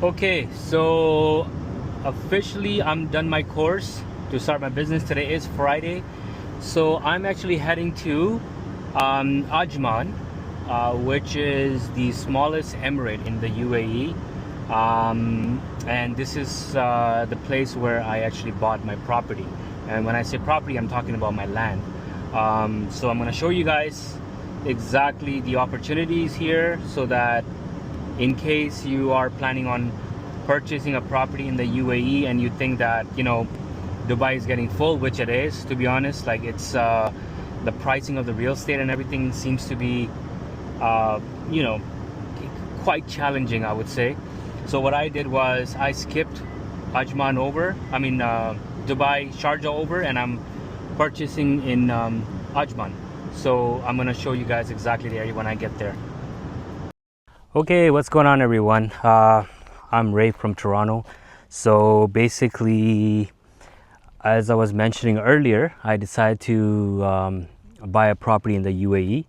Okay, so officially I'm done my course to start my business. Today is Friday, so I'm actually heading to Ajman, which is the smallest emirate in the UAE, and this is the place where I actually bought my property. And when I say property, I'm talking about my land. So I'm going to show you guys exactly the opportunities here, so that in case you are planning on purchasing a property in the UAE and you think that Dubai is getting full, which it is, to be honest. Like, it's the pricing of the real estate and everything seems to be uh, you know quite challenging, I would say. So what I did was I skipped Ajman over, Dubai, Sharjah over, and I'm purchasing in Ajman. So I'm gonna show you guys exactly the area when I get there. Okay, what's going on, everyone? I'm Ray from Toronto. So basically, as I was mentioning earlier, I decided to buy a property in the UAE.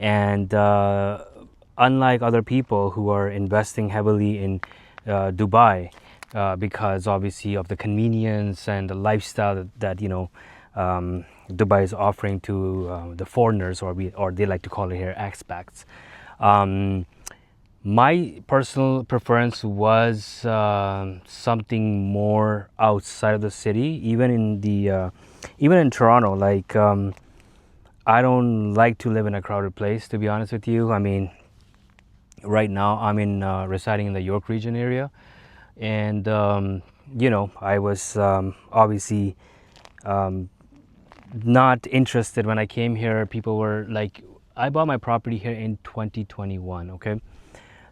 And unlike other people who are investing heavily in Dubai, because obviously of the convenience and the lifestyle Dubai is offering to the foreigners, or they like to call it here expats. Um, my personal preference was something more outside of the city, even in Toronto. Like, I don't like to live in a crowded place, to be honest with you. I mean, right now I'm in residing in the York region area, and I was obviously not interested when I came here. People were like, I bought my property here in 2021. Okay.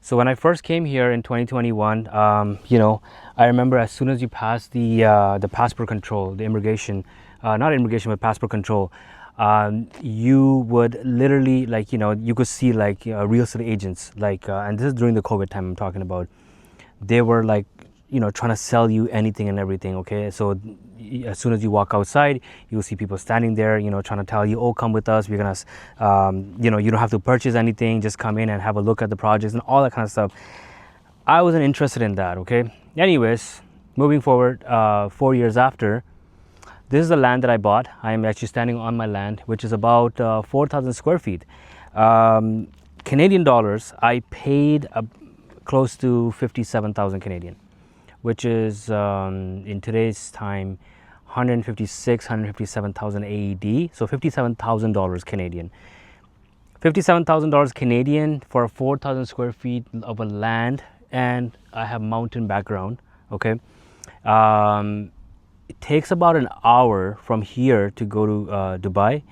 So when I first came here in 2021, I remember as soon as you pass the passport control, the immigration, not immigration, but passport control, you would literally, like, you could see like real estate agents, like, and this is during the COVID time I'm talking about. They were like, trying to sell you anything and everything. Okay, so as soon as you walk outside, you'll see people standing there, trying to tell you, oh, come with us, we're gonna you don't have to purchase anything, just come in and have a look at the projects and all that kind of stuff. I wasn't interested in that. Okay, anyways, moving forward, 4 years after, this is the land that I bought. I am actually standing on my land, which is about 4,000 square feet. Canadian dollars, I paid close to 57,000 Canadian, which is in today's time 157,000 AED, so $57,000 Canadian. $57,000 Canadian for 4,000 square feet of a land, and I have mountain background. Okay, it takes about an hour from here to go to Dubai.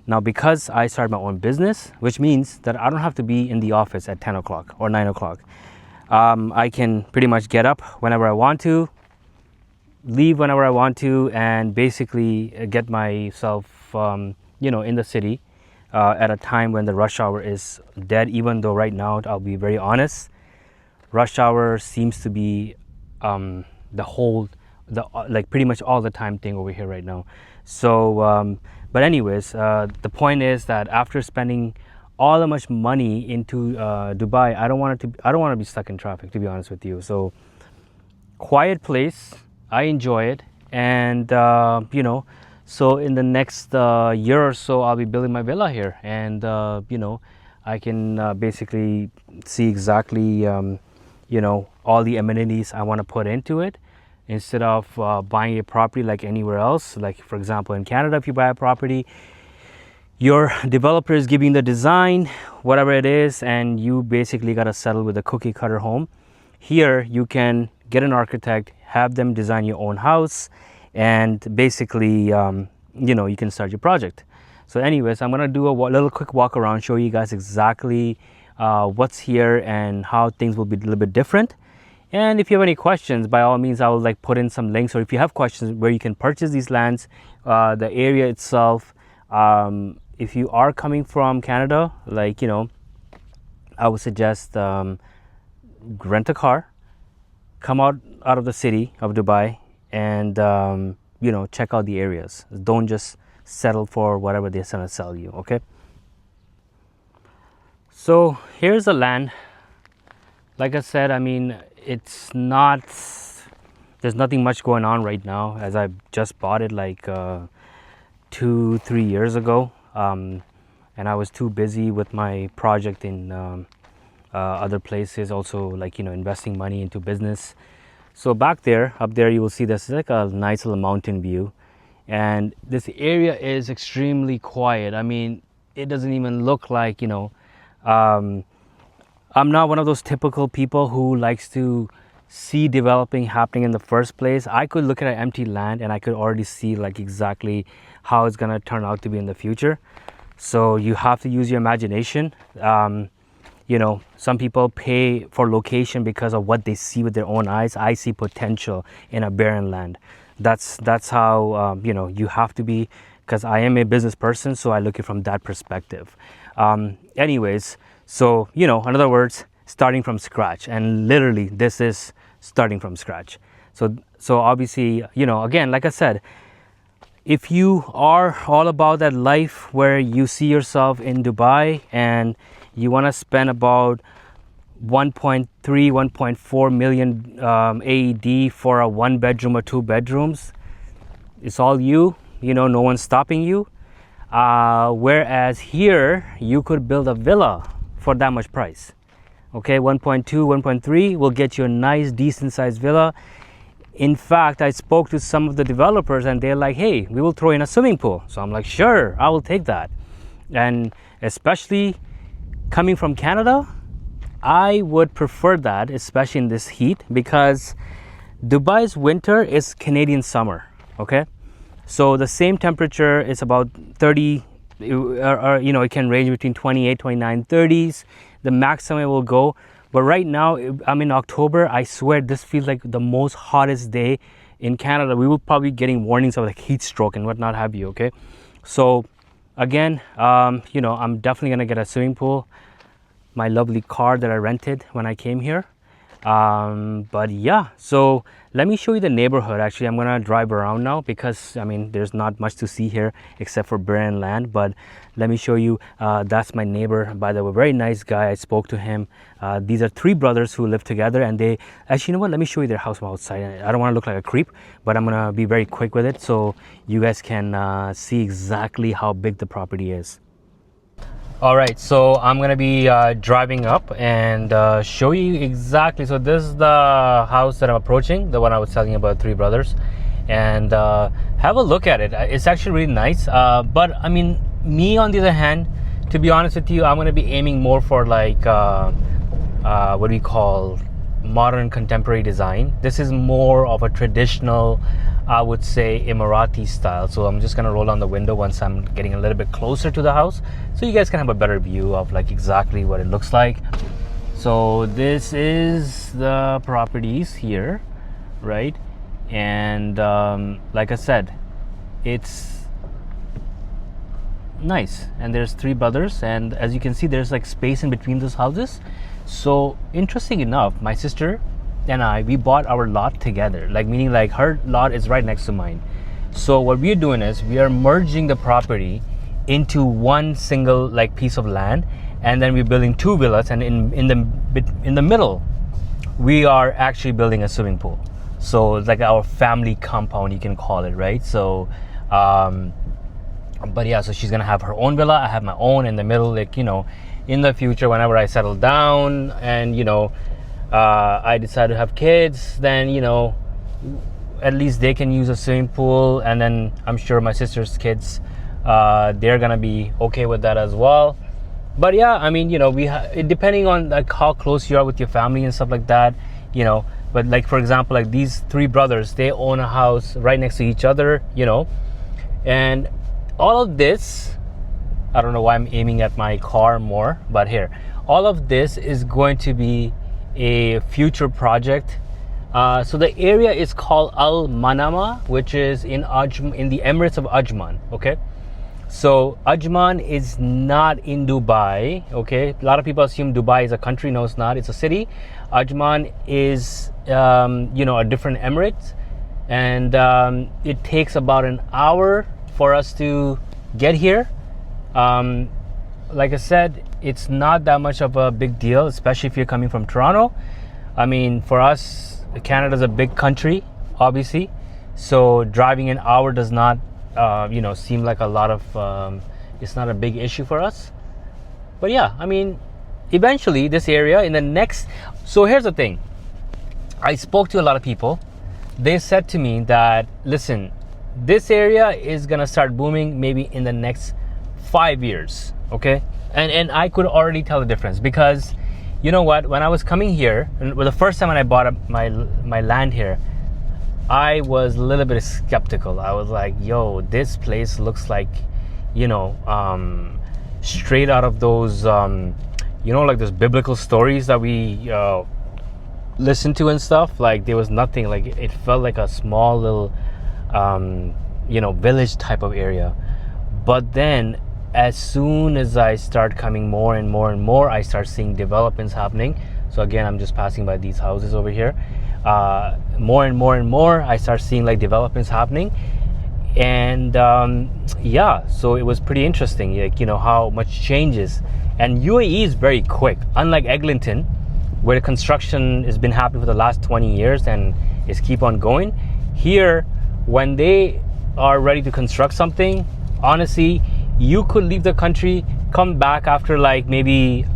Now, because I started my own business, which means that I don't have to be in the office at 10 o'clock or 9 o'clock. I can pretty much get up whenever I want to, leave whenever I want to, and basically get myself, in the city at a time when the rush hour is dead. Even though right now, I'll be very honest, rush hour seems to be like pretty much all the time thing over here right now. So, but anyways, the point is that after spending all that much money into Dubai, I don't want to be stuck in traffic, to be honest with you. So, quiet place, I enjoy it, and so in the next year or so, I'll be building my villa here, and I can basically see exactly all the amenities I want to put into it, instead of buying a property like anywhere else. Like, for example, in Canada, if you buy a property, your developer is giving the design, whatever it is, and you basically got to settle with a cookie cutter home. Here, you can get an architect, have them design your own house, and basically, you can start your project. So anyways, I'm going to do a little quick walk around, show you guys exactly what's here and how things will be a little bit different. And if you have any questions, by all means, I will like put in some links, or if you have questions where you can purchase these lands, the area itself. If you are coming from Canada, like, I would suggest rent a car, come out of the city of Dubai, and check out the areas. Don't just settle for whatever they're trying to sell you. Okay. So here's the land. like I said, I mean, it's not, there's nothing much going on right now, as I just bought it like 2-3 years ago, and I was too busy with my project in other places, also like, you know, investing money into business. So back there, up there, you will see this is like a nice little mountain view, and this area is extremely quiet. I mean, it doesn't even look like, you know, I'm not one of those typical people who likes to see developing happening in the first place. I could look at an empty land and I could already see like exactly how it's gonna turn out to be in the future. So you have to use your imagination. You know, some people pay for location because of what they see with their own eyes. I see potential in a barren land. That's how you know, you have to be, because I am a business person, so I look at it from that perspective. Anyways, so, you know, in other words, starting from scratch, and literally this is starting from scratch. So obviously, you know, again, like I said, if you are all about that life where you see yourself in Dubai and you want to spend about 1.3 1.4 million AED for a 1-bedroom or 2 bedrooms, it's all you know, no one's stopping you. Whereas here you could build a villa for that much price. Okay, 1.2 1.3 will get you a nice decent sized villa. In fact, I spoke to some of the developers and they're like, hey, we will throw in a swimming pool. So I'm like, sure, I will take that. And especially coming from Canada, I would prefer that, especially in this heat, because Dubai's winter is Canadian summer. Okay, so the same temperature is about 30, or you know, it can range between 28, 29, 30s. The maximum it will go. But right now, I'm in October. I swear this feels like the most hottest day in Canada. We will probably be getting warnings of like heat stroke and whatnot have you. Okay, so again, you know, I'm definitely gonna get a swimming pool. My lovely car that I rented when I came here. But yeah, so let me show you the neighborhood. Actually, I'm gonna drive around now because I mean, there's not much to see here except for barren land. But let me show you. That's my neighbor, by the way, very nice guy. I spoke to him. These are 3 brothers who live together, and they actually, you know what, let me show you their house from outside. I don't want to look like a creep, but I'm gonna be very quick with it so you guys can see exactly how big the property is. All right, so I'm gonna be driving up and show you exactly. So this is the house that I'm approaching, the one I was telling you about, 3 brothers, and have a look at it. It's actually really nice. But I mean, me on the other hand, to be honest with you, I'm gonna be aiming more for like what do we call modern contemporary design. This is more of a traditional, I would say, Emirati style. So I'm just gonna roll down the window once I'm getting a little bit closer to the house, so you guys can have a better view of like exactly what it looks like. So this is the properties here, right? And like I said, it's nice. And there's 3 brothers, and as you can see, there's like space in between those houses. So interesting enough, my sister and I, we bought our lot together, like meaning like her lot is right next to mine. So what we're doing is we are merging the property into one single like piece of land, and then we're building 2 villas, and in the middle we are actually building a swimming pool. So it's like our family compound, you can call it, right? So but yeah, so she's gonna have her own villa, I have my own in the middle. Like, you know, in the future, whenever I settle down and, you know, I decide to have kids, then, you know, at least they can use a swimming pool. And then I'm sure my sister's kids, they're gonna be okay with that as well. But yeah, I mean, you know, depending on like how close you are with your family and stuff like that, you know. But like, for example, like these 3 brothers, they own a house right next to each other, you know. And all of this, I don't know why I'm aiming at my car more, but here, all of this is going to be a future project. So the area is called Al Manama, which is in the Emirates of Ajman. Okay, so Ajman is not in Dubai. Okay, a lot of people assume Dubai is a country. No, it's not. It's a city. Ajman is you know, a different emirate, and it takes about an hour for us to get here. Like I said, it's not that much of a big deal, especially if you're coming from Toronto. I mean, for us, Canada's a big country, obviously. So driving an hour does not, seem like a lot of, it's not a big issue for us. But yeah, I mean, eventually this area in the next, so here's the thing. I spoke to a lot of people. They said to me that, listen, this area is gonna start booming maybe in the next 5 years, okay? And I could already tell the difference, because you know what, when I was coming here, and the first time when I bought up my land here, I was a little bit skeptical. I was like, yo, this place looks like, straight out of those, like those biblical stories that we listen to and stuff. Like there was nothing, like it felt like a small little, village type of area. But then as soon as I start coming more and more and more, I start seeing developments happening. So again, I'm just passing by these houses over here. More and more and more, I start seeing like developments happening. And so it was pretty interesting, like, how much changes. And UAE is very quick, unlike Eglinton, where the construction has been happening for the last 20 years and is keep on going. Here, when they are ready to construct something, honestly, you could leave the country, come back after like maybe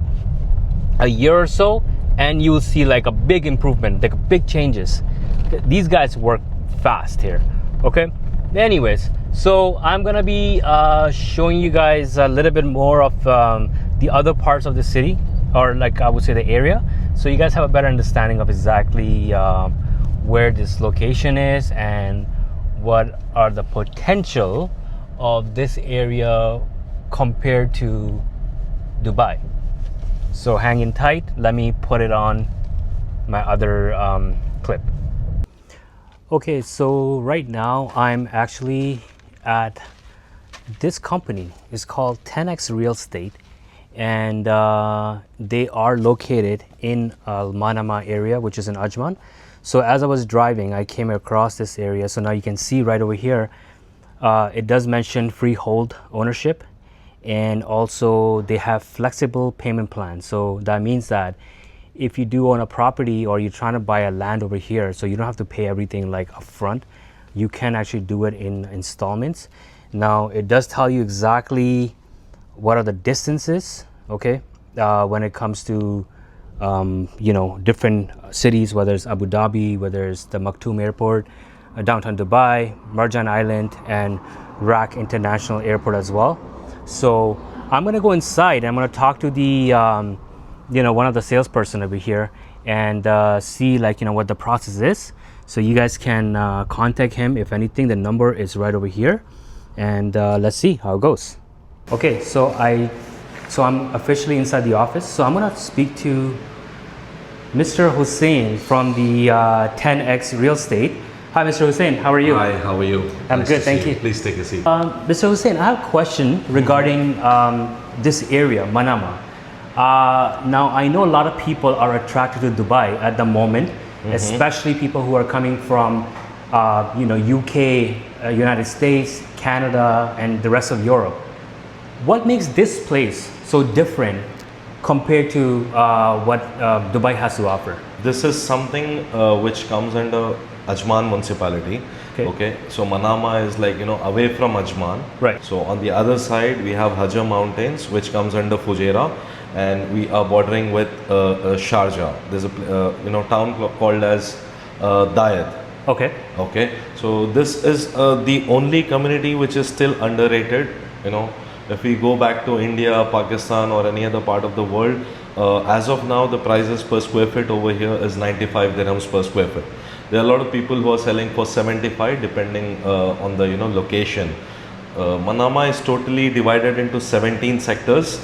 a year or so, and you will see like a big improvement, like big changes. These guys work fast here, okay? Anyways, so I'm gonna be showing you guys a little bit more of the other parts of the city, or like I would say the area, so you guys have a better understanding of exactly where this location is and what are the potential of this area compared to Dubai. So hang in tight, let me put it on my other clip. Okay, so right now I'm actually at this company. It's called 10X Real Estate, and they are located in Manama area, which is in Ajman. So as I was driving, I came across this area. So now you can see right over here, it does mention freehold ownership, and also they have flexible payment plans. So that means that if you do own a property or you're trying to buy a land over here, so you don't have to pay everything like upfront, you can actually do it in installments. Now it does tell you exactly what are the distances, okay, when it comes to different cities, whether it's Abu Dhabi, whether it's the Maktoum Airport, downtown Dubai, Marjan Island, and RAK International Airport as well. So I'm gonna go inside and I'm gonna talk to the one of the salesperson over here and see what the process is. So you guys can contact him if anything. The number is right over here, and let's see how it goes. Okay, so I'm officially inside the office. So I'm gonna speak to Mr. Hussein from the 10X Real Estate. Hi, Mr. Hussein, how are you? Hi, how are you? I'm Nice good, to thank see you. Please take a seat. Mr. Hussein, I have a question regarding this area, Manama. Now, I know a lot of people are attracted to Dubai at the moment, especially people who are coming from, UK, United States, Canada, and the rest of Europe. What makes this place so different compared to what Dubai has to offer? This is something which comes under Ajman municipality. Okay. So Manama is away from Ajman. Right. So on the other side we have Hajar Mountains, which comes under Fujairah, and we are bordering with Sharjah. There's a town called as Dayat. Okay. Okay. So this is the only community which is still underrated. If we go back to India, Pakistan, or any other part of the world, as of now, the prices per square feet over here is 95 dirhams per square feet. There are a lot of people who are selling for 75, depending on the location. Manama is totally divided into 17 sectors.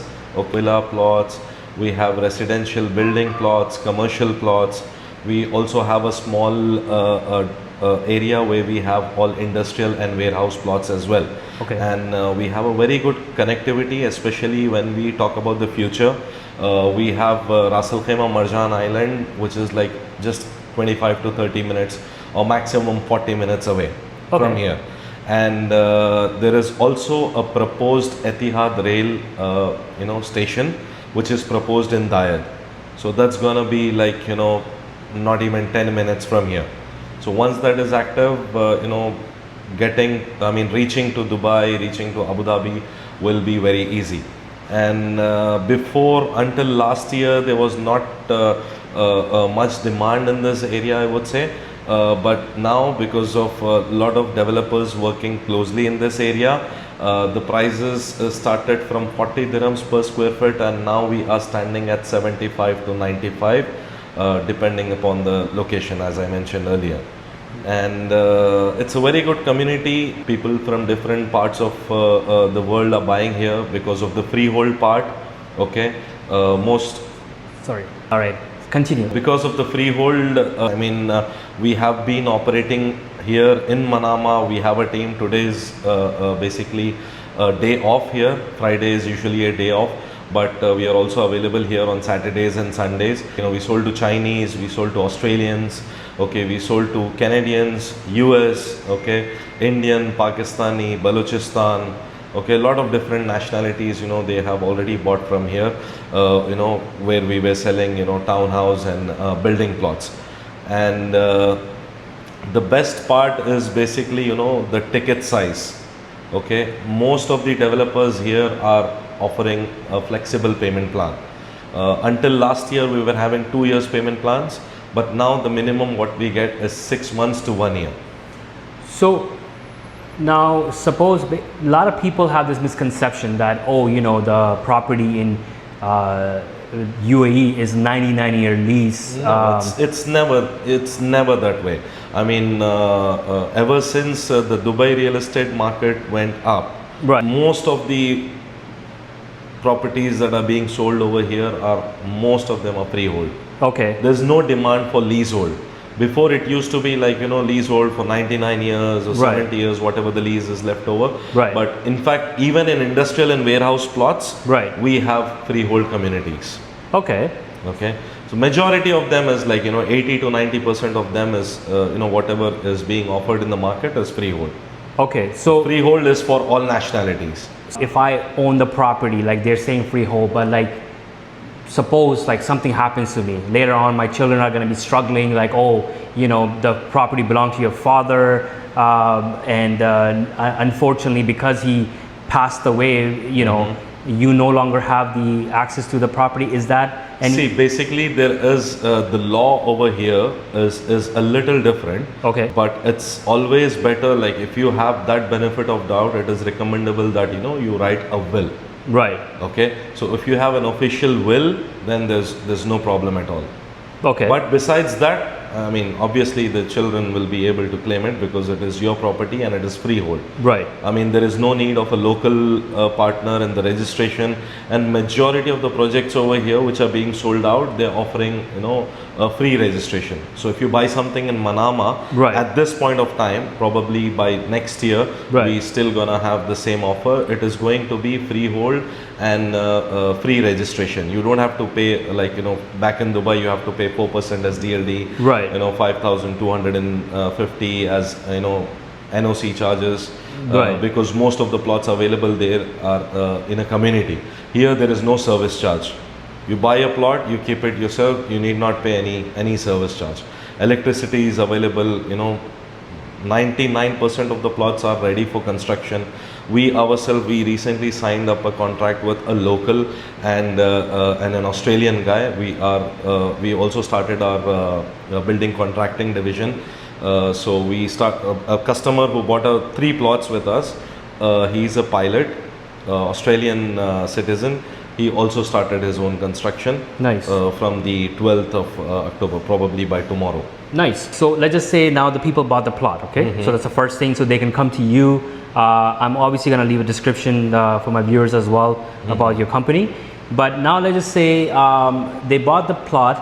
Villa plots, we have residential building plots, commercial plots. We also have a small area where we have all industrial and warehouse plots as well. Okay. And we have a very good connectivity, especially when we talk about the future. We have Ras Al Khaimah Marjan Island, which is like just 25 to 30 minutes or maximum 40 minutes away from here. And there is also a proposed Etihad rail station which is proposed in Dayad. So that's gonna be like, not even 10 minutes from here. So once that is active, reaching to Dubai, reaching to Abu Dhabi will be very easy. And until last year, there was not much demand in this area, I would say. But now, because of a lot of developers working closely in this area, the prices started from 40 dirhams per square foot, and now we are standing at 75 to 95, depending upon the location, as I mentioned earlier. And it's a very good community. People from different parts of the world are buying here because of the freehold part. Okay, Sorry. All right. Continue. because of the freehold, we have been operating here in Manama. We have a team. Today is basically a day off here. Friday is usually a day off, but we are also available here on Saturdays and Sundays. We sold to Chinese, we sold to Australians, okay, we sold to Canadians, US, okay, Indian, Pakistani, Balochistan, okay, a lot of different nationalities, they have already bought from here, where we were selling, townhouse and building plots. And the best part is basically, the ticket size. Okay, most of the developers here are offering a flexible payment plan. Until last year, we were having 2 years payment plans, but now the minimum what we get is 6 months to 1 year. So now, suppose a lot of people have this misconception that, the property in UAE is 99-year lease. No, it's never that way. Ever since the Dubai real estate market went up, Right. most of the properties that are being sold over here most of them are freehold. Okay. There's no demand for leasehold. Before it used to be like, leasehold for 99 years or Right. 70 years, whatever the lease is left over. Right. But in fact, even in industrial and warehouse plots, Right. we have freehold communities. Okay. Okay. So majority of them is like, 80 to 90% of them is, whatever is being offered in the market is freehold. Okay. So Freehold is for all nationalities. if I own the property, like they're saying freehold, but like suppose like something happens to me later on, my children are going to be struggling, like, the property belonged to your father, and unfortunately because he passed away, you no longer have the access to the property. Is that See, basically there is the law over here is a little different. Okay. But it's always better, like if you have that benefit of doubt, it is recommendable that you write a will. Right. Okay. So if you have an official will, then there's no problem at all. Okay. But besides that, obviously the children will be able to claim it because it is your property and it is freehold. Right. There is no need of a local partner in the registration, and majority of the projects over here which are being sold out, they're offering, a free registration. So if you buy something in Manama, Right. at this point of time, probably by next year, Right. we still gonna have the same offer. It is going to be freehold and free registration. You don't have to pay, like, back in Dubai, you have to pay 4% as DLD. Right. 5,250 as NOC charges, Right. because most of the plots available there are in a community. Here there is no service charge. You buy a plot, you keep it yourself, you need not pay any service charge. Electricity is available, 99% of the plots are ready for construction. We recently signed up a contract with a local and an Australian guy. We also started our building contracting division. So we start a customer who bought 3 plots with us. He's a pilot, Australian citizen. He also started his own construction. Nice. From the 12th of October, probably by tomorrow. Nice. So let's just say now the people bought the plot, okay? So that's the first thing, so they can come to you. I'm obviously going to leave a description for my viewers as well about your company. But now let's just say they bought the plot.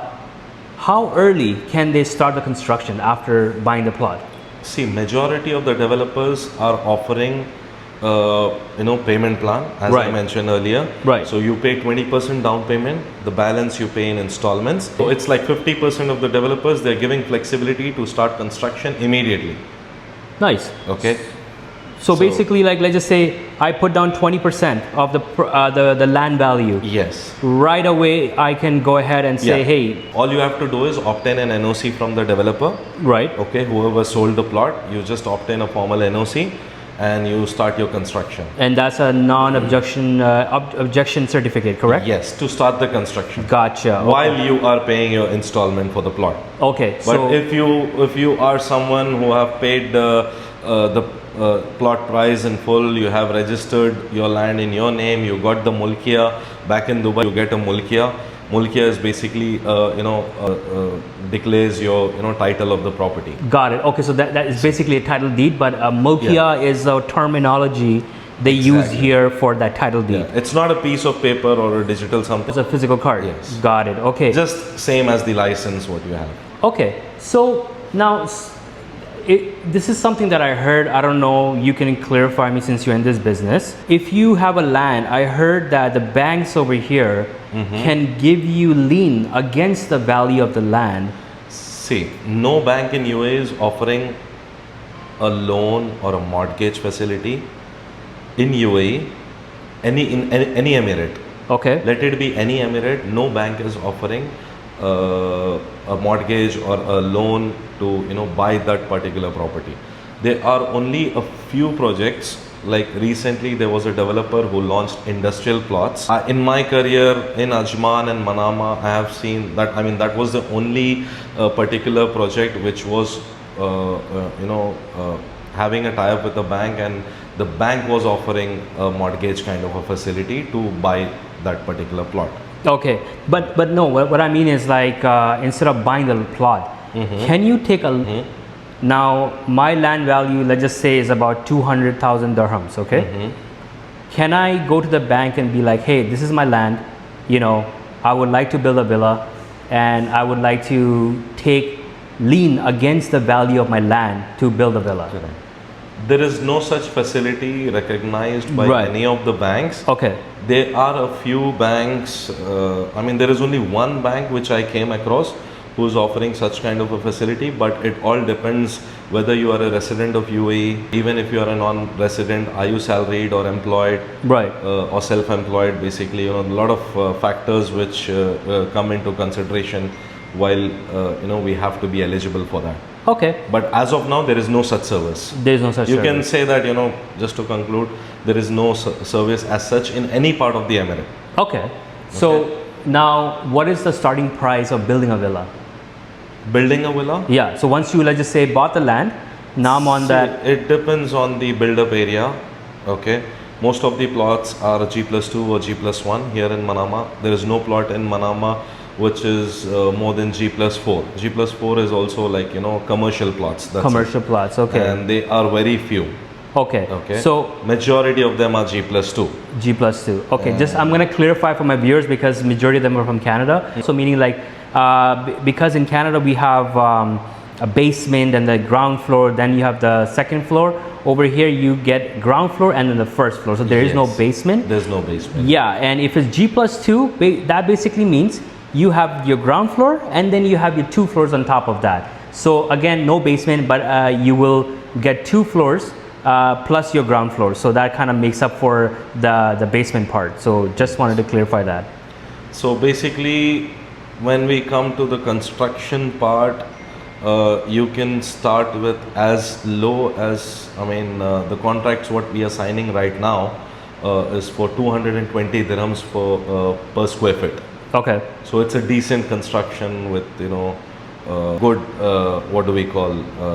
How early can they start the construction after buying the plot? See, majority of the developers are offering payment plan, as I Right. mentioned earlier. Right. So you pay 20% down payment, the balance you pay in installments. So it's like 50% of the developers, they're giving flexibility to start construction immediately. Nice. Okay. So basically, like let's just say I put down 20% of the land value. Yes. Right away, I can go ahead and say, Yeah. hey, All you have to do is obtain an NOC from the developer. right? Okay, whoever sold the plot, you just obtain a formal NOC and you start your construction. And that's a non-objection objection certificate, correct? Yes, to start the construction. Gotcha. While you are paying your installment for the plot. Okay. But So if you are someone who have paid the plot price in full, you have registered your land in your name, you got the mulkiya back in Dubai, you get a mulkiya. Mulkiya is basically declares your title of the property. got it. Okay, so that is basically a title deed, but mulkiya is a terminology they use Exactly. here for that title deed. Yeah. It's not a piece of paper or a digital something. It's a physical card. Yes. Got it. Okay. Just same as the license what you have. Okay, so now this is something that I heard. I don't know, you can clarify me since you're in this business. If you have a land, I heard that the banks over here can give you lien against the value of the land. See, no bank in UAE is offering a loan or a mortgage facility in UAE, in any emirate. Okay. Let it be any emirate, no bank is offering a mortgage or a loan to buy that particular property. There are only a few projects, like recently there was a developer who launched industrial plots. In my career in Ajman and Manama, I have seen that, that was the only particular project which was having a tie-up with the bank, and the bank was offering a mortgage kind of a facility to buy that particular plot. Okay, but no, what I mean is like instead of buying the plot, can you take a now my land value, let's just say, is about 200,000 dirhams, okay? Can I go to the bank and be like, hey, this is my land, I would like to build a villa and I would like to take lien against the value of my land to build a villa? There is no such facility recognized by any of the banks. Okay. There are a few banks, there is only one bank which I came across who's offering such kind of a facility, but it all depends whether you are a resident of UAE. Even if you are a non-resident, are you salaried or employed, or self-employed? Basically, a lot of factors which come into consideration while we have to be eligible for that. Okay. But as of now, there is no such service. There is no such service. You can say that, just to conclude, there is no service as such in any part of the emirate. Okay. So now, what is the starting price of building a villa? Building a villa? Yeah. So once you, let's just say, bought the land, now I'm on that. It depends on the build-up area. Okay. Most of the plots are G+2 or G+1 here in Manama. There is no plot in Manama which is more than G+4. G+4 is also like, commercial plots. That's commercial plots, okay. And they are very few. Okay. Okay. So majority of them are G+2. G+2. Okay. Just I'm going to clarify for my viewers because majority of them are from Canada. So meaning like because in Canada we have a basement and the ground floor, then you have the second floor. Over here you get ground floor and then the first floor. So there is no basement. There's no basement. Yeah, and if it's G+2, that basically means you have your ground floor and then you have your 2 floors on top of that. So again, no basement, but you will get 2 floors plus your ground floor. So that kind of makes up for the basement part. So just wanted to clarify that. So basically, when we come to the construction part, you can start with as low as, the contracts what we are signing right now is for 220 dirhams per square foot. Okay. So it's a decent construction with, good, what do we call,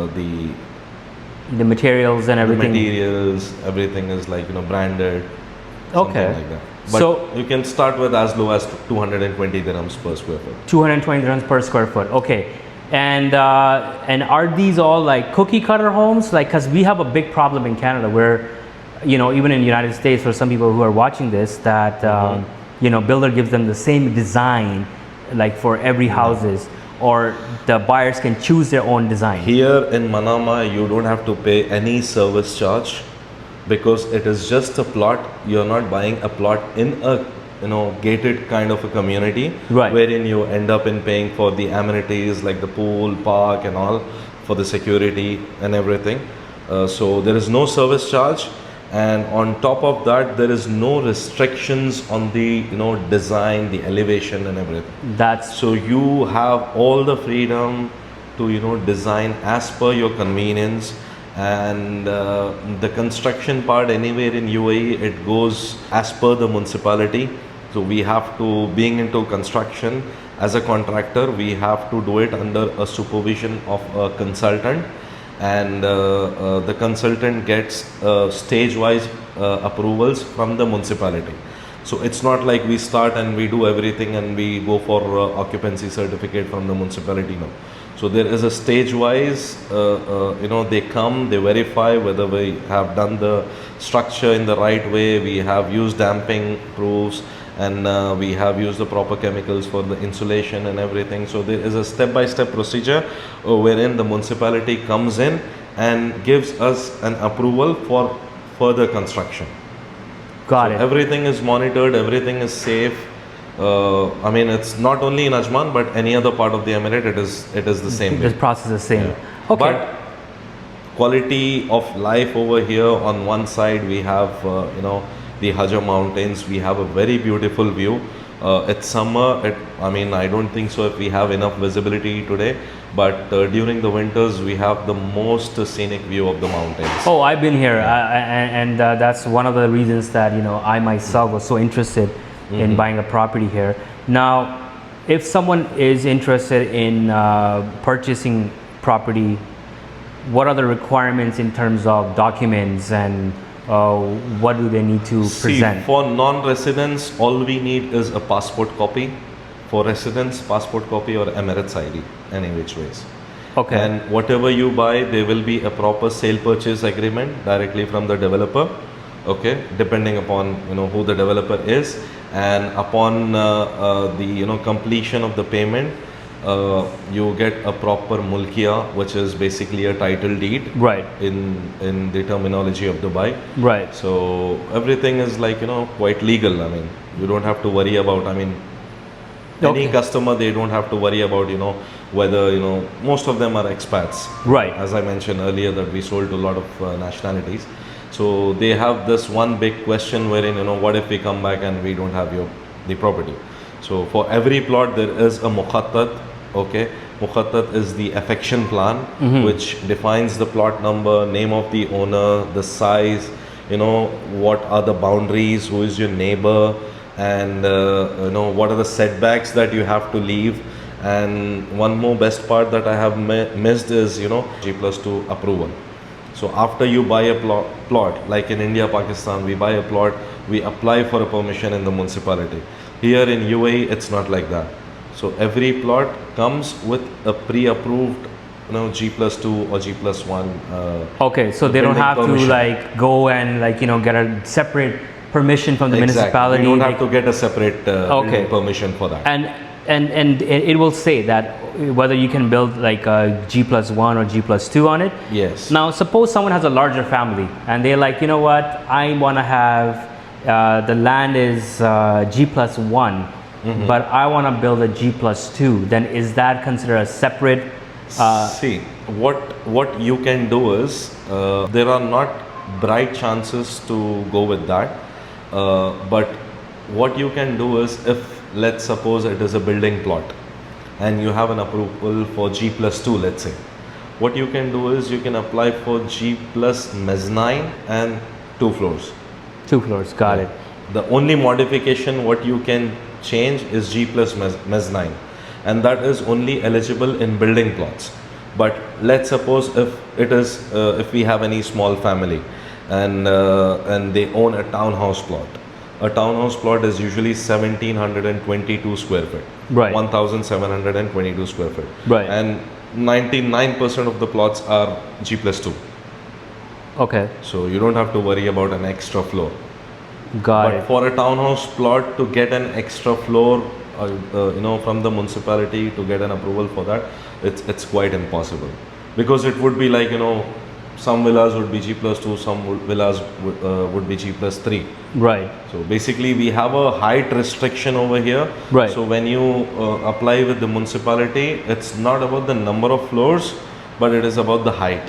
the materials and everything. The materials, everything is like, branded. Okay. Like that. But so you can start with as low as 220 dirhams per square foot. 220 dirhams per square foot. Okay. And are these all like cookie cutter homes? Like, cause we have a big problem in Canada where, even in the United States, for some people who are watching this, that, builder gives them the same design, like for every houses, or the buyers can choose their own design. Here in Manama, you don't have to pay any service charge because it is just a plot. You're not buying a plot in a gated kind of a community, wherein you end up in paying for the amenities like the pool, park and all, for the security and everything. So there is no service charge, and on top of that there is no restrictions on the design, the elevation and everything. That's So you have all the freedom to design as per your convenience. And the construction part anywhere in UAE, it goes as per the municipality. So we have to, being into construction as a contractor, we have to do it under a supervision of a consultant, and the consultant gets stage wise approvals from the municipality. So it's not like we start and we do everything and we go for occupancy certificate from the municipality. No. So there is a stage wise, they come, they verify whether we have done the structure in the right way, we have used damping proofs, and we have used the proper chemicals for the insulation and everything. So there is a step-by-step procedure wherein the municipality comes in and gives us an approval for further construction. got So it. everything is monitored, everything is safe. I mean, it's not only in Ajman, but any other part of the Emirate, it is the same The way. process is the same. Yeah. Okay. But quality of life over here, on one side we have the Hajar Mountains. We have a very beautiful view. It's summer. I mean, I don't think so if we have enough visibility today, but during the winters we have the most scenic view of the mountains. Oh, I've been here, and that's one of the reasons that I myself was so interested in buying a property here. Now, if someone is interested in purchasing property, what are the requirements in terms of documents, and what do they need to present? See, for non-residents, all we need is a passport copy. For residents, passport copy or Emirates ID, any which ways. Okay. And whatever you buy, there will be a proper sale purchase agreement directly from the developer. Okay, depending upon who the developer is, and upon the completion of the payment, you get a proper mulkiya, which is basically a title deed. Right. In the terminology of Dubai. Right. So everything is like quite legal. I mean, you don't have to worry about. I mean, any Okay. customer, they don't have to worry about whether most of them are expats. Right. As I mentioned earlier, that we sold to a lot of nationalities. So they have this one big question wherein what if we come back and we don't have the property. So for every plot there is a mukhattat. Okay, mukhattat is the affection plan, which defines the plot number, name of the owner, the size, what are the boundaries, who is your neighbor, and what are the setbacks that you have to leave. And one more best part that I have missed is G+2 approval. So after you buy a plot, like in India, Pakistan, we buy a plot, we apply for a permission in the municipality. Here in UAE, it's not like that. So every plot comes with a pre-approved G+2 or G+1. Okay, so they don't building have permission. to like go and get a separate permission from the Exactly. municipality. You don't Like- have to get a separate Okay. building permission for that. and it will say that whether you can build like a G+1 or G+2 on it. Yes. Now, suppose someone has a larger family and they're like, what, I want to have the land is G+1, but I want to build a G+2. Then is that considered a separate? See, what you can do is there are not bright chances to go with that, but what you can do is, if let's suppose it is a building plot and you have an approval for G+2, let's say, what you can do is you can apply for G plus mezzanine and 2 floors. 2 floors, got it. The only modification what you can change is G plus mezzanine, and that is only eligible in building plots. But let's suppose if it is if we have any small family and they own a townhouse plot. A townhouse plot is usually 1722 square feet. Right. 1722 square feet. Right. And 99% of the plots are G+2. Okay, So you don't have to worry about an extra floor. got But it. for a townhouse plot, to get an extra floor, from the municipality to get an approval for that, it's quite impossible, because it would be like some villas would be G+2, some villas would be G+3. Right. So basically, we have a height restriction over here. Right. So when you apply with the municipality, it's not about the number of floors, but it is about the height.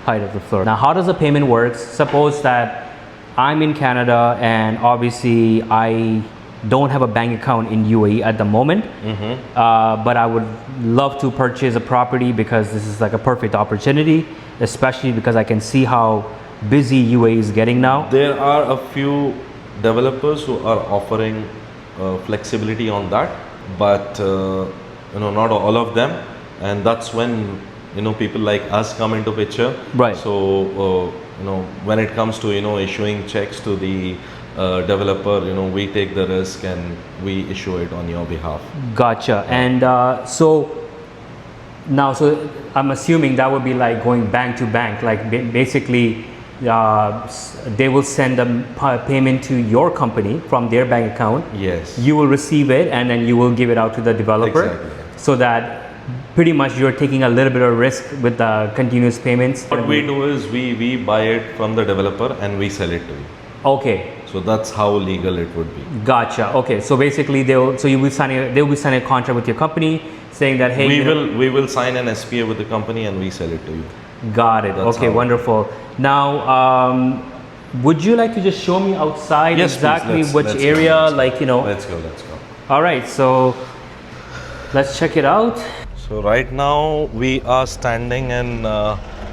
height of the floor. Now, how does the payment work? Suppose that I'm in Canada and obviously I don't have a bank account in UAE at the moment, but I would love to purchase a property because this is like a perfect opportunity, especially because I can see how busy UAE is getting now. There are a few developers who are offering flexibility on that, but not all of them, and that's when people like us come into picture. Right. So when it comes to issuing checks to the developer, we take the risk and we issue it on your behalf. Gotcha. And so I'm assuming that would be like going bank to bank, like basically they will send a payment to your company from their bank account. Yes. You will receive it and then you will give it out to the developer. Exactly. So that pretty much you're taking a little bit of risk with the continuous payments. What we do is we buy it from the developer and we sell it to you. Okay. So that's how legal it would be. Gotcha. Okay. So basically they will be signing a contract with your company saying that, hey, we will sign an SPA with the company and we sell it to you. Got it. That's okay, wonderful. Now, would you like to just show me outside exactly which area, Let's go. All right, so let's check it out. So right now we are standing in,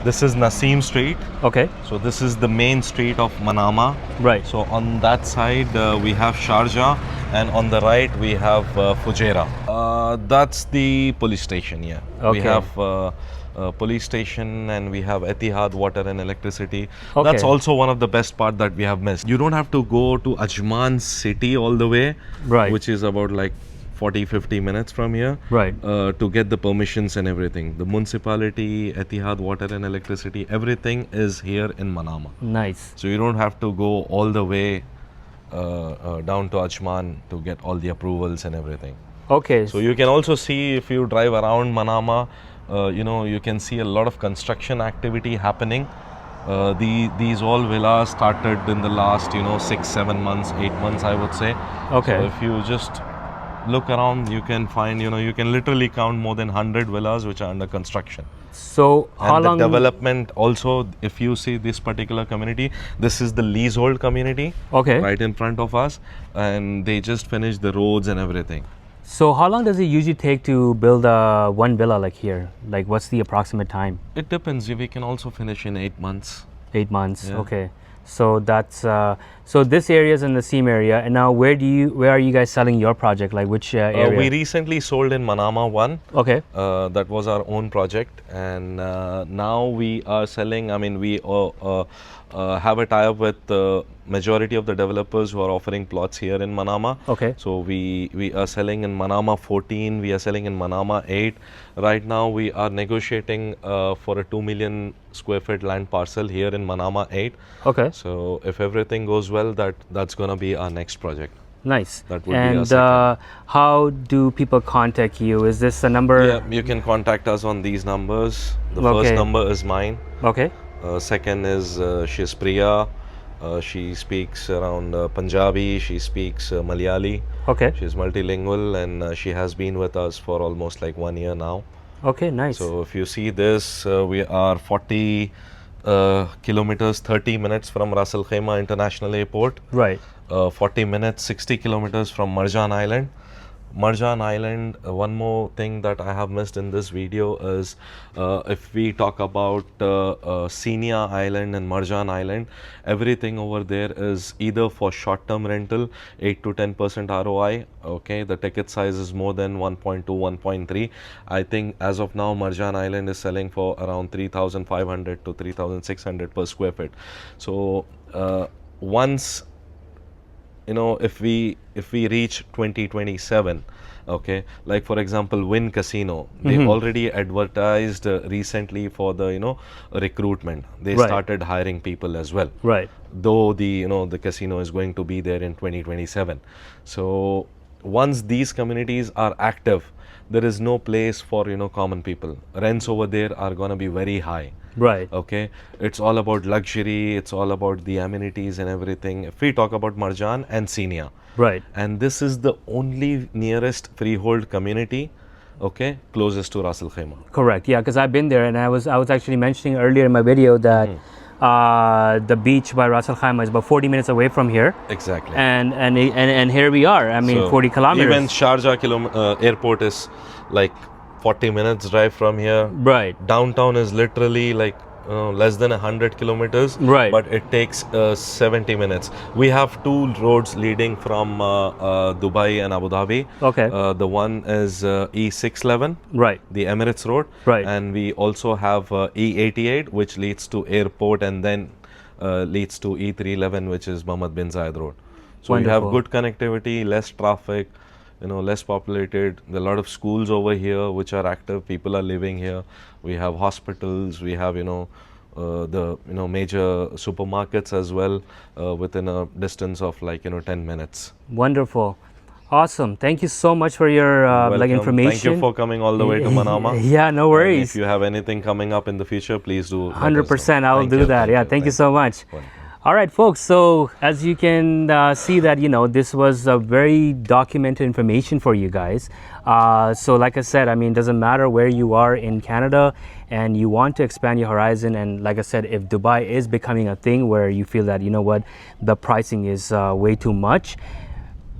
this is Naseem Street. Okay. So this is the main street of Manama. Right. So on that side we have Sharjah and on the right we have Fujairah. That's the police station, yeah. Okay. We have police station and we have Etihad water and electricity. Okay. That's also one of the best part that we have missed. You don't have to go to Ajman city all the way, Right. which is about like 40-50 minutes from here, Right. to get the permissions and everything. The municipality, Etihad water and electricity, everything is here in Manama. Nice. So you don't have to go all the way down to Ajman to get all the approvals and everything. Okay. So you can also see, if you drive around Manama, you can see a lot of construction activity happening. These all villas started in the last 6-7 months, 8 months, I would say. Okay. So if you just look around, you can find, you can literally count more than 100 villas which are under construction. So how And long? the development also, if you see this particular community, this is the leasehold community. Okay. Right in front of us, and they just finished the roads and everything. So how long does it usually take to build one villa like here? Like what's the approximate time? It depends. We can also finish in 8 months. 8 months. Yeah. Okay. So that's so this area is in the Seam area, and now where are you guys selling your project? Like which area? We recently sold in Manama 1. Okay. That was our own project, and now we are selling. I mean, we have a tie-up with the majority of the developers who are offering plots here in Manama. Okay. So we are selling in Manama 14. We are selling in Manama 8. Right now we are negotiating for a 2 million square feet land parcel here in Manama 8. Okay. So if everything goes well, that's gonna be our next project. Nice. That would be our and second. how do people contact you? Is this a number? Yeah, you can contact us on these numbers. The Okay. first number is mine. Okay. Second is she's Priya. She speaks around Punjabi. She speaks Malayali. Okay. She's multilingual, and she has been with us for almost like 1 year now. Okay. Nice. So if you see this, we are 40 kilometers, 30 minutes from Ras Al Khaimah International Airport. Right. 40 minutes, 60 kilometers from Marjan Island. Marjan Island, one more thing that I have missed in this video is if we talk about Senia Island and Marjan Island, everything over there is either for short-term rental, 8 to 10% ROI. Okay, the ticket size is more than 1.2, 1.3. I think as of now, Marjan Island is selling for around 3,500 to 3,600 per square feet. So once if we reach 2027, okay, like for example Wynn Casino, they already advertised recently for the recruitment. They Right. started hiring people as well, Right. though the casino is going to be there in 2027. So once these communities are active, there is no place for common people. Rents over there are going to be very high. Right. Okay, it's all about luxury, it's all about the amenities and everything. If we talk about Marjan and Senia, Right. and this is the only nearest freehold community okay, closest to Ras Al Khaimah. Correct. Yeah, because I've been there, and I was actually mentioning earlier in my video that the beach by Ras Al Khaimah is about 40 minutes away from here, Exactly. and here we are. I mean, So 40 kilometers. even Sharjah airport is like 40 minutes drive from here. Right. Downtown is literally like less than 100 kilometers. Right. But it takes 70 minutes. We have two roads leading from Dubai and Abu Dhabi. Okay. The one is E611. Right. The Emirates Road. Right. And we also have E88, which leads to airport and then leads to E311, which is Mohammed bin Zayed Road. So you have Wonderful. good connectivity, less traffic, less populated. There are a lot of schools over here which are active. People are living here. We have hospitals. We have the major supermarkets as well within a distance of like 10 minutes. Wonderful. Awesome. Thank you so much for your Welcome. information. Thank you for coming all the way to Manama. Yeah, no And worries. if you have anything coming up in the future, please do. 100%. I will do that. Yeah. Thank you so much. Wonderful. All right, folks. So as you can see that, this was a very documented information for you guys. So like I said, I mean, it doesn't matter where you are in Canada and you want to expand your horizon. And like I said, if Dubai is becoming a thing where you feel that, the pricing is way too much,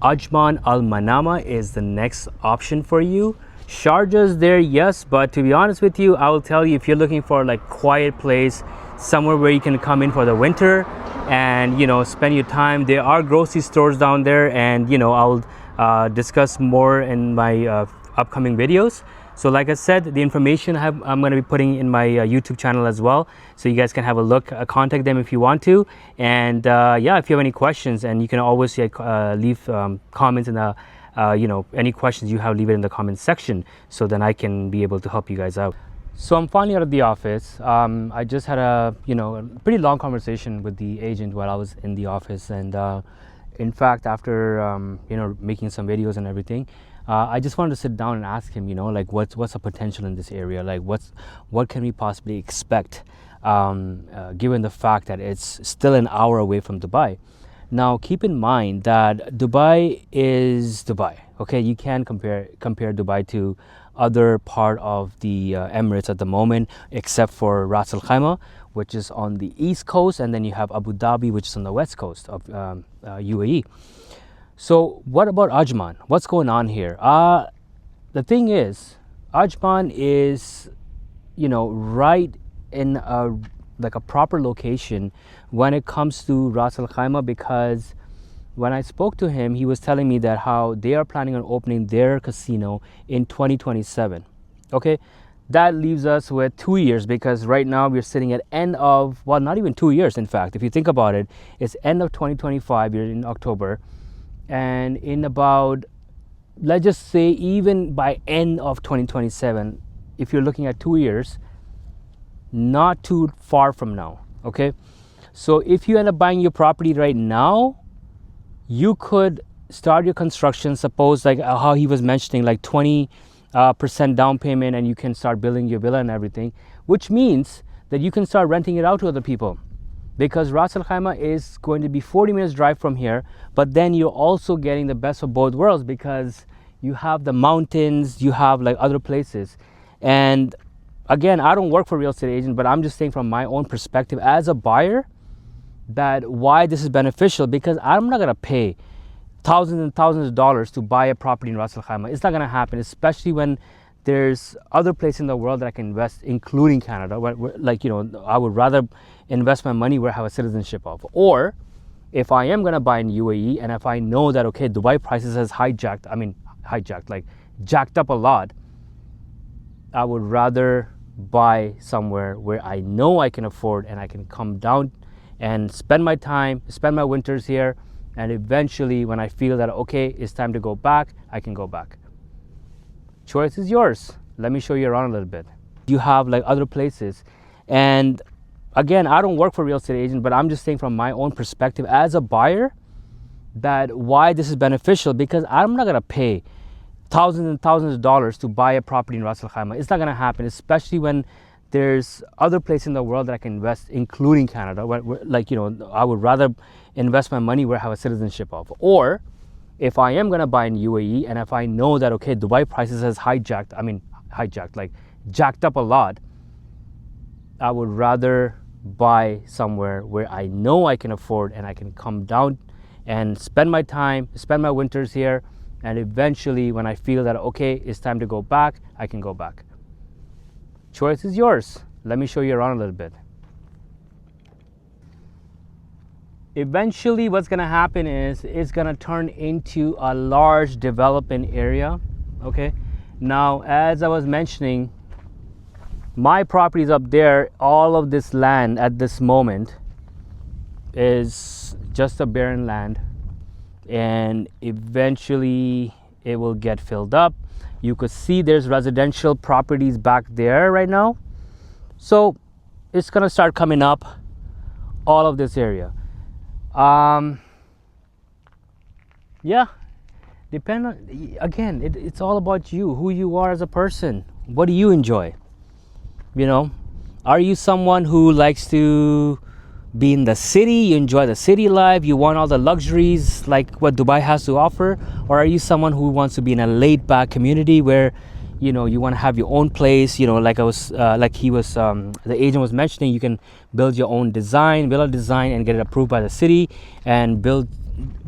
Ajman Al Manama is the next option for you. Sharjah's there, yes, but to be honest with you, I will tell you, if you're looking for like quiet place, somewhere where you can come in for the winter and spend your time, there are grocery stores down there, and I'll discuss more in my upcoming videos. So like I said, the information I'm going to be putting in my YouTube channel as well, so you guys can have a look, contact them if you want to, and yeah, if you have any questions, and you can always leave comments in the any questions you have, leave it in the comment section, so then I can be able to help you guys out. So I'm finally out of the office. I just had a a pretty long conversation with the agent while I was in the office, and in fact, after making some videos and everything, I just wanted to sit down and ask him, like what's the potential in this area, like what can we possibly expect, given the fact that it's still an hour away from Dubai. Now, keep in mind that Dubai is Dubai. Okay, you can't compare Dubai to other part of the Emirates at the moment, except for Ras Al Khaimah, which is on the east coast, and then you have Abu Dhabi, which is on the west coast of UAE. So what about Ajman? What's going on here? The thing is, Ajman is, right in a proper location when it comes to Ras Al Khaimah, because when I spoke to him, he was telling me that how they are planning on opening their casino in 2027. Okay, that leaves us with 2 years, because right now we're sitting at end of, well, not even 2 years. In fact, if you think about it, it's end of 2025. You're in October, and in about, let's just say, even by end of 2027, if you're looking at 2 years, not too far from now. Okay, so if you end up buying your property right now, you could start your construction, suppose like how he was mentioning, like 20% down payment, and you can start building your villa and everything, which means that you can start renting it out to other people, because Ras Al Khaimah is going to be 40 minutes drive from here, but then you're also getting the best of both worlds, because you have the mountains, you have like other places. And again, I don't work for a real estate agent, but I'm just saying from my own perspective as a buyer, that why this is beneficial, because I'm not going to pay thousands and thousands of dollars to buy a property in Ras Al Khaimah. It's not going to happen, especially when there's other places in the world that I can invest, including Canada. Like, I would rather invest my money where I have a citizenship of. Or if I am going to buy in UAE, and if I know that, okay, Dubai prices has jacked up a lot, I would rather buy somewhere where I know I can afford, and I can come down and spend my time, spend my winters here, and eventually when I feel that, okay, it's time to go back, I can go back. Choice is yours. Let me show you around a little bit. You have like other places, and again, I don't work for a real estate agent, but I'm just saying from my own perspective as a buyer, that why this is beneficial, because I'm not going to pay thousands and thousands of dollars to buy a property in Ras Al Khaimah. It's not going to happen, especially when there's other places in the world that I can invest, including Canada. Like, I would rather invest my money where I have a citizenship of. Or if I am gonna buy in UAE, and if I know that okay, Dubai prices has like jacked up a lot, I would rather buy somewhere where I know I can afford and I can come down and spend my time, spend my winters here, and eventually when I feel that okay, it's time to go back, I can go back. Choice is yours. Let me show you around a little bit. Eventually what's going to happen is it's going to turn into a large development area. Okay, now as I was mentioning, my property is up there. All of this land at this moment is just a barren land, and eventually it will get filled up. You could see there's residential properties back there right now, so it's gonna start coming up all of this area. Yeah, depend on, again, it's all about you, who you are as a person. What do you enjoy? You know, are you someone who likes to be in the city, you enjoy the city life, you want all the luxuries like what Dubai has to offer? Or are you someone who wants to be in a laid back community where, you know, you want to have your own place, you know, like the agent was mentioning, you can build your own design, build a design and get it approved by the city and build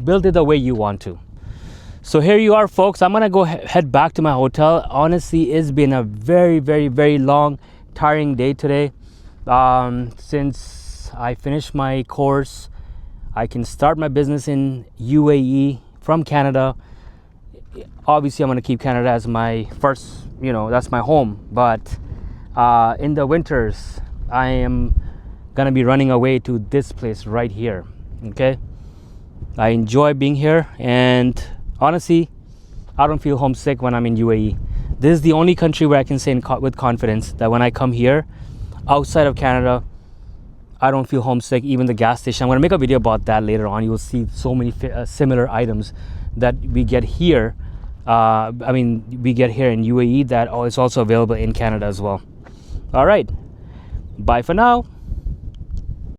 it the way you want to. So here you are, folks. I'm gonna go head back to my hotel. Honestly, it's been a very, very, very long, tiring day today. Since I finished my course, I can start my business in UAE from Canada. Obviously, I'm gonna keep Canada as my first, you know, that's my home. But in the winters, I am gonna be running away to this place right here. Okay, I enjoy being here, and honestly, I don't feel homesick when I'm in UAE. This is the only country where I can say with confidence that when I come here, outside of Canada, I don't feel homesick. Even the gas station, I'm going to make a video about that later on. You will see so many similar items that we get here. We get here in UAE that is also available in Canada as well. All right, bye for now.